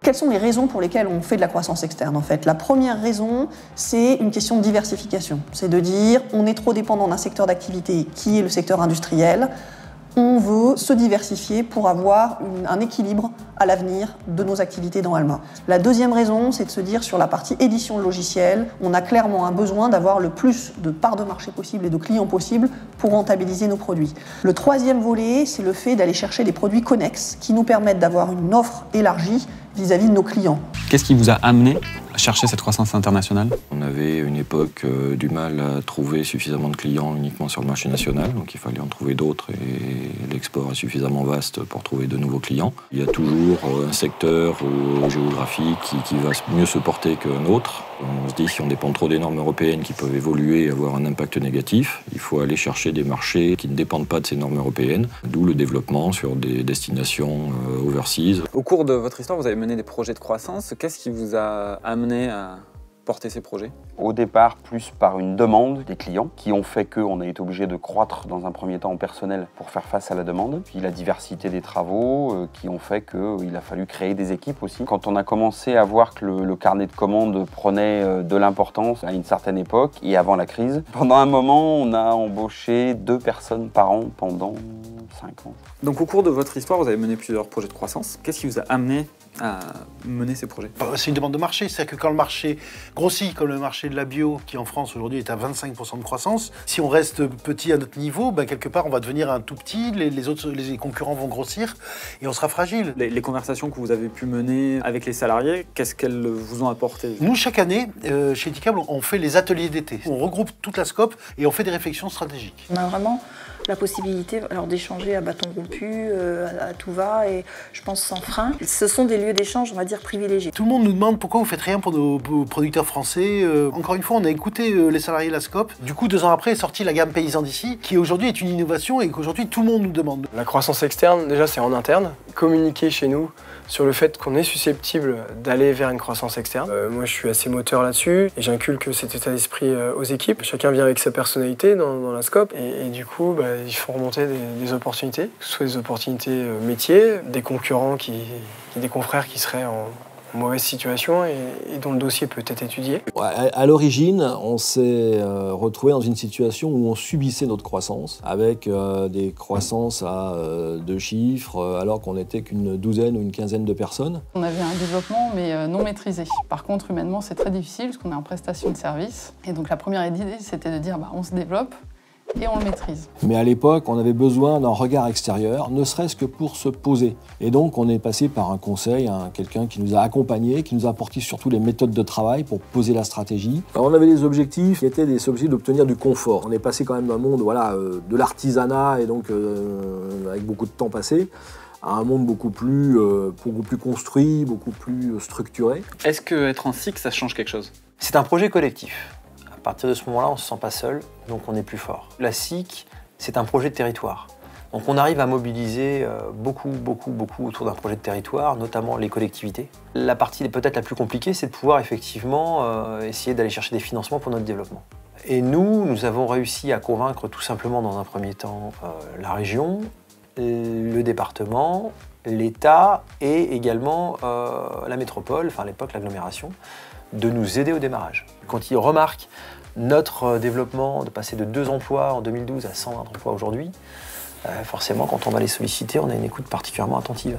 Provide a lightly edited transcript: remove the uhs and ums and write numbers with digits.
Quelles sont les raisons pour lesquelles on fait de la croissance externe en fait? La première raison, c'est une question de diversification. C'est de dire on est trop dépendant d'un secteur d'activité qui est le secteur industriel. On veut se diversifier pour avoir un équilibre à l'avenir de nos activités dans Alma. La deuxième raison, c'est de se dire sur la partie édition de logiciels, on a clairement un besoin d'avoir le plus de parts de marché possible et de clients possibles pour rentabiliser nos produits. Le troisième volet, c'est le fait d'aller chercher des produits connexes qui nous permettent d'avoir une offre élargie vis-à-vis de nos clients. Qu'est-ce qui vous a amené à chercher cette croissance internationale? On avait à une époque du mal à trouver suffisamment de clients uniquement sur le marché national, donc il fallait en trouver d'autres et l'export est suffisamment vaste pour trouver de nouveaux clients. Il y a toujours un secteur géographique qui va mieux se porter qu'un autre. On se dit si on dépend trop des normes européennes qui peuvent évoluer et avoir un impact négatif, il faut aller chercher des marchés qui ne dépendent pas de ces normes européennes, d'où le développement sur des destinations overseas. Au cours de votre histoire, vous avez mené des projets de croissance. Qu'est-ce qui vous a amené à porter ces projets? Au départ, plus par une demande des clients qui ont fait qu'on a été obligé de croître dans un premier temps en personnel pour faire face à la demande. Puis la diversité des travaux qui ont fait qu'il a fallu créer des équipes aussi. Quand on a commencé à voir que le carnet de commandes prenait de l'importance à une certaine époque et avant la crise, pendant un moment, on a embauché 2 personnes par an pendant 5 ans. Donc au cours de votre histoire, vous avez mené plusieurs projets de croissance. Qu'est-ce qui vous a amené à mener ces projets? C'est une demande de marché, c'est-à-dire que quand le marché grossit, comme le marché de la bio, qui en France aujourd'hui est à 25% de croissance, si on reste petit à notre niveau, quelque part on va devenir un tout petit, les concurrents vont grossir et on sera fragile. Les conversations que vous avez pu mener avec les salariés, qu'est-ce qu'elles vous ont apporté? Nous, chaque année, chez Etikable, on fait les ateliers d'été. On regroupe toute la scope et on fait des réflexions stratégiques. On a vraiment la possibilité d'échanger à bâton rompu, à tout va, et je pense sans frein. Ce sont des lieux d'échange, on va dire, privilégiés. Tout le monde nous demande pourquoi vous faites rien pour nos producteurs français. Encore une fois, on a écouté les salariés de la SCOP. Du coup, 2 ans après est sortie la gamme Paysan d'ici, qui aujourd'hui est une innovation et qu'aujourd'hui tout le monde nous demande. La croissance externe, déjà, c'est en interne. Communiquer chez nous sur le fait qu'on est susceptible d'aller vers une croissance externe. Moi, je suis assez moteur là-dessus et j'inculque cet état d'esprit aux équipes. Chacun vient avec sa personnalité dans la SCOP et du coup, il faut remonter des opportunités, que ce soit des opportunités métiers, des concurrents, des confrères qui seraient en mauvaise situation et dont le dossier peut être étudié. À l'origine, on s'est retrouvé dans une situation où on subissait notre croissance, avec des croissances à 2 chiffres, alors qu'on n'était qu'une douzaine ou une quinzaine de personnes. On avait un développement, mais non maîtrisé. Par contre, humainement, c'est très difficile, parce qu'on est en prestation de service. Et donc la première idée, c'était de dire, on se développe, et on le maîtrise. Mais à l'époque, on avait besoin d'un regard extérieur, ne serait-ce que pour se poser. Et donc, on est passé par un conseil, quelqu'un qui nous a accompagnés, qui nous a apporté surtout les méthodes de travail pour poser la stratégie. Alors, on avait des objectifs qui étaient des objectifs d'obtenir du confort. On est passé quand même d'un monde de l'artisanat et donc avec beaucoup de temps passé, à un monde beaucoup plus construit, beaucoup plus structuré. Est-ce qu'être en SIC, ça change quelque chose? C'est un projet collectif. À partir de ce moment-là, on ne se sent pas seul, donc on est plus fort. La SIC, c'est un projet de territoire. Donc on arrive à mobiliser beaucoup autour d'un projet de territoire, notamment les collectivités. La partie peut-être la plus compliquée, c'est de pouvoir effectivement essayer d'aller chercher des financements pour notre développement. Et nous avons réussi à convaincre tout simplement dans un premier temps la région, le département, l'État et également la métropole, enfin à l'époque l'agglomération, de nous aider au démarrage. Quand ils remarquent notre développement de passer de 2 emplois en 2012 à 120 emplois aujourd'hui, forcément quand on va les solliciter, on a une écoute particulièrement attentive.